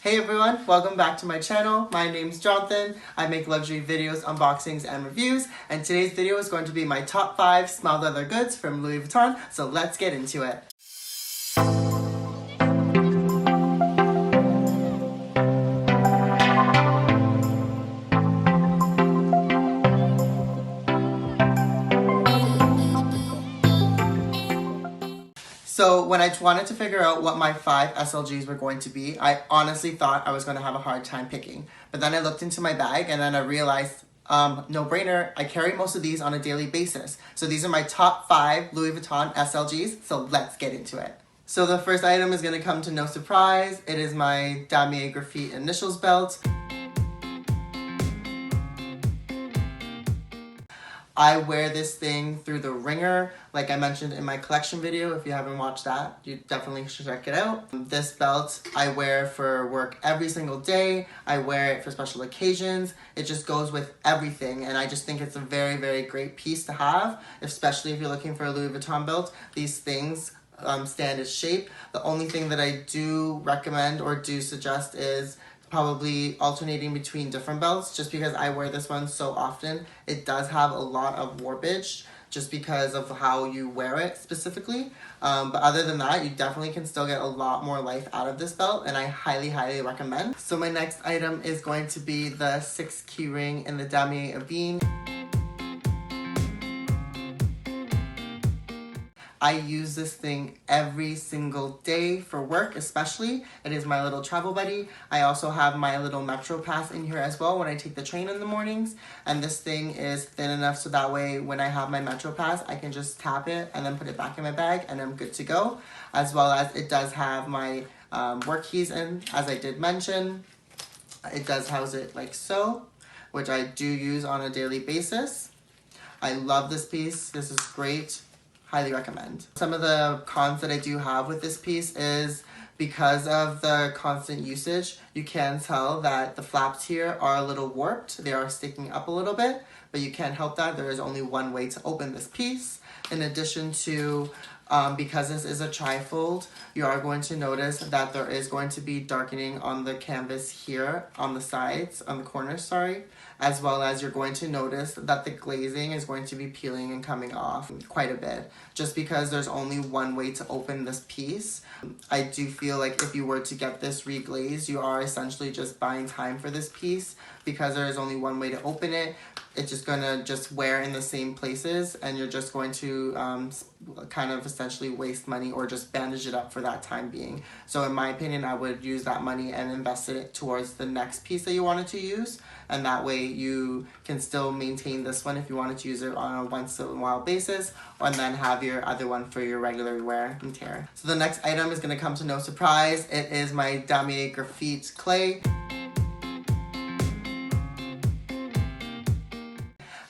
Hey everyone, welcome back to my channel. My name's Jonathan. I make luxury videos, unboxings, and reviews, and today's video is going to be my top 5 small leather goods from Louis Vuitton, so let's get into it. So when I wanted to figure out what my 5 SLGs were going to be, I honestly thought I was going to have a hard time picking. But then I looked into my bag and then I realized, no brainer, I carry most of these on a daily basis. So these are my top 5 Louis Vuitton SLGs, so let's get into it. So the first item is going to come to no surprise. It is my Damier Graphite Initials belt. I wear this thing through the ringer, like I mentioned in my collection video. If you haven't watched that, you definitely should check it out. This belt I wear for work every single day. I wear it for special occasions. It just goes with everything, and I just think it's a very, very great piece to have, especially if you're looking for a Louis Vuitton belt. These things stand its shape. The only thing that I do recommend or do suggest is probably alternating between different belts, just because I wear this one so often. It does have a lot of warpage just because of how you wear it specifically. But other than that, you definitely can still get a lot more life out of this belt, and I highly, highly recommend. So my next item is going to be the 6 key ring in the Damier Ebene. I use this thing every single day for work, especially. It is my little travel buddy. I also have my little Metro Pass in here as well when I take the train in the mornings. And this thing is thin enough so that way when I have my Metro Pass, I can just tap it and then put it back in my bag and I'm good to go. As well as it does have my work keys in, as I did mention. It does house it like so, which I do use on a daily basis. I love this piece. This is great. Highly recommend. Some of the cons that I do have with this piece is because of the constant usage, you can tell that the flaps here are a little warped. They are sticking up a little bit, but you can't help that. There is only one way to open this piece. In addition to, because this is a trifold, you are going to notice that there is going to be darkening on the canvas here, on the sides, on the corners, sorry, as well as you're going to notice that the glazing is going to be peeling and coming off quite a bit, just because there's only one way to open this piece. I do feel like if you were to get this reglazed, you are essentially just buying time for this piece, because there is only one way to open it. It's just gonna just wear in the same places, and you're just going to kind of essentially waste money or just bandage it up for that time being. So in my opinion, I would use that money and invest it towards the next piece that you wanted to use, and that way you can still maintain this one if you wanted to use it on a once in a while basis, and then have your other one for your regular wear and tear. So the next item is going to come to no surprise. It is my Damier Graphite clay.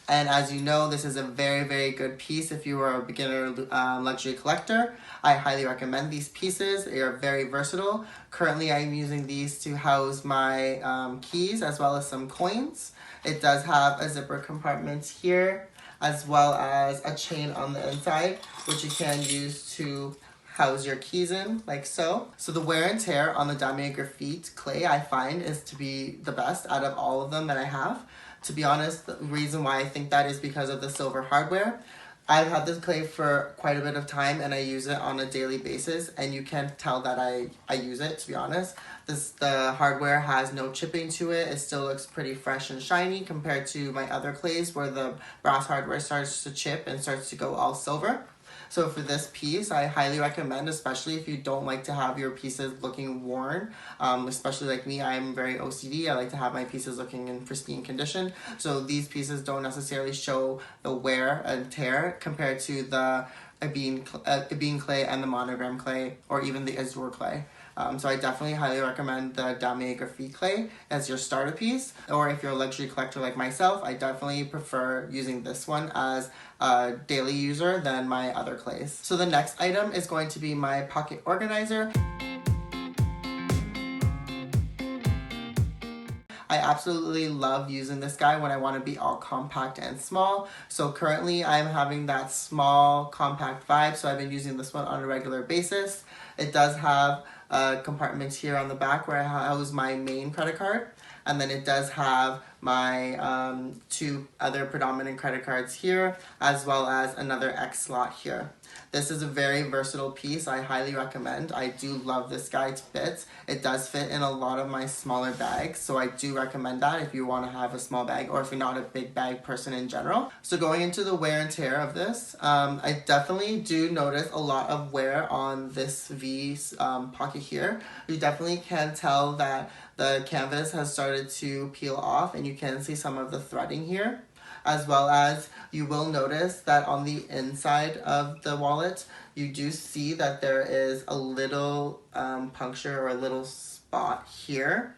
And as you know, this is a very, very good piece if you are a beginner luxury collector. I highly recommend these pieces. They are very versatile. Currently, I'm using these to house my keys as well as some coins. It does have a zipper compartment here, as well as a chain on the inside, which you can use to house your keys in, like so. So the wear and tear on the Damier Graphite clay, I find, is to be the best out of all of them that I have. To be honest, the reason why I think that is because of the silver hardware. I've had this clay for quite a bit of time and I use it on a daily basis, and you can tell that I use it, to be honest. The hardware has no chipping to it. It still looks pretty fresh and shiny compared to my other clays where the brass hardware starts to chip and starts to go all silver. So for this piece, I highly recommend, especially if you don't like to have your pieces looking worn, especially like me, I'm very OCD. I like to have my pieces looking in pristine condition. So these pieces don't necessarily show the wear and tear compared to the Ebene clay and the Monogram clay, or even the Azure clay. So I definitely highly recommend the Damier Graphite clay as your starter piece. Or if you're a luxury collector like myself, I definitely prefer using this one as a daily user than my other clays. So the next item is going to be my pocket organizer. I absolutely love using this guy when I want to be all compact and small. So currently I'm having that small compact vibe, so I've been using this one on a regular basis. It does have a compartment here on the back where I house my main credit card. And then it does have my 2 other predominant credit cards here, as well as another X slot here. This is a very versatile piece. I highly recommend. I do love this guy to bits. It does fit in a lot of my smaller bags, so I do recommend that if you want to have a small bag or if you're not a big bag person in general. So going into the wear and tear of this, I definitely do notice a lot of wear on this V pocket here. You definitely can tell that the canvas has started to peel off, and you can see some of the threading here, as well as you will notice that on the inside of the wallet you do see that there is a little puncture or a little spot here.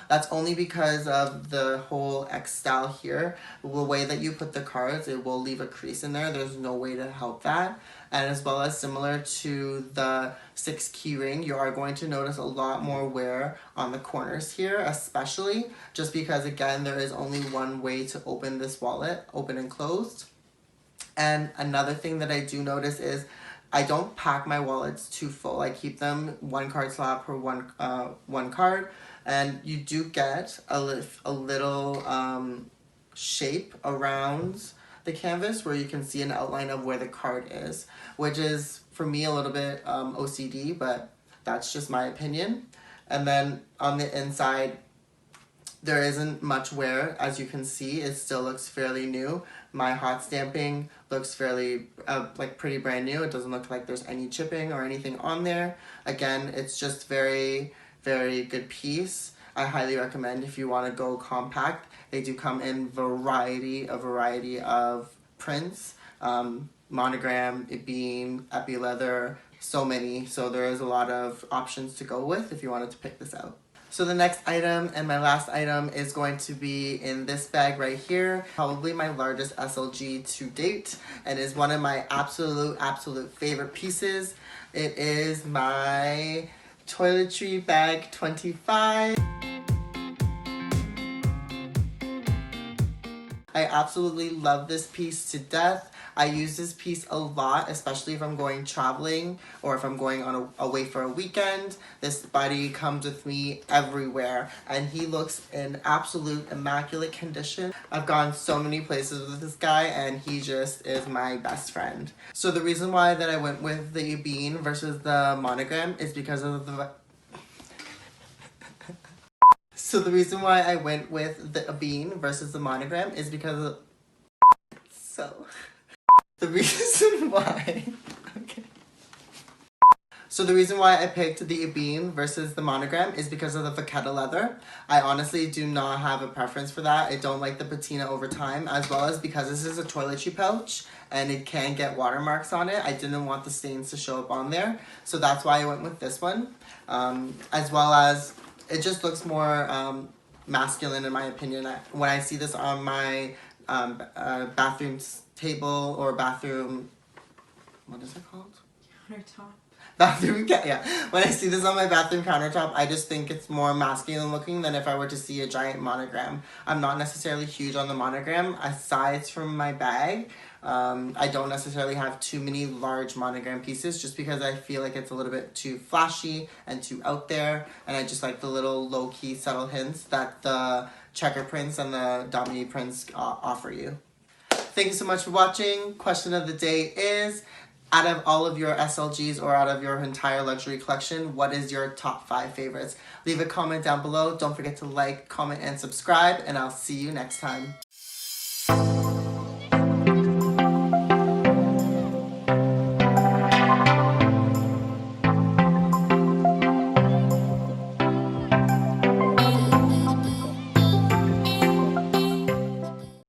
That's only because of the whole X style here. The way that you put the cards, it will leave a crease in there. There's no way to help that. And as well as similar to the 6 key ring, you are going to notice a lot more wear on the corners here, especially just because, again, there is only one way to open this wallet, open and closed. And another thing that I do notice is I don't pack my wallets too full. I keep them 1 card slot per one card, and you do get a little shape around the canvas where you can see an outline of where the card is, which is for me a little bit OCD, but that's just my opinion. And then on the inside, there isn't much wear. As you can see, it still looks fairly new. My hot stamping looks fairly like pretty brand new. It doesn't look like there's any chipping or anything on there. Again, it's just very, very good piece. I highly recommend if you want to go compact. They do come in a variety of prints, monogram, ebene, epi leather, so many. So there is a lot of options to go with if you wanted to pick this out. So the next item and my last item is going to be in this bag right here. Probably my largest SLG to date, and is one of my absolute favorite pieces. It is my Toiletry Bag 25. I absolutely love this piece to death. I use this piece a lot, especially if I'm going traveling or if I'm going away for a weekend. This buddy comes with me everywhere, and he looks in absolute immaculate condition. I've gone so many places with this guy, and he just is my best friend. So the reason why that I went with the ebene versus the monogram is because of the... So the reason why I went with the ebene versus the monogram is because of... The reason why... Okay. So the reason why I picked the ebene versus the monogram is because of the vachetta leather. I honestly do not have a preference for that. I don't like the patina over time, as well as because this is a toiletry pouch and it can get watermarks on it. I didn't want the stains to show up on there. So that's why I went with this one. As well as it just looks more masculine in my opinion. When I see this on my bathroom table or bathroom, what is it called? Countertop. Bathroom, yeah. When I see this on my bathroom countertop, I just think it's more masculine looking than if I were to see a giant monogram. I'm not necessarily huge on the monogram. Aside from my bag, I don't necessarily have too many large monogram pieces just because I feel like it's a little bit too flashy and too out there, and I just like the little low-key subtle hints that the checker prints and the Dominique prints offer you. Thank you so much for watching. Question of the day is, out of all of your SLGs or out of your entire luxury collection, what is your top 5 favorites? Leave a comment down below. Don't forget to like, comment, and subscribe, and I'll see you next time.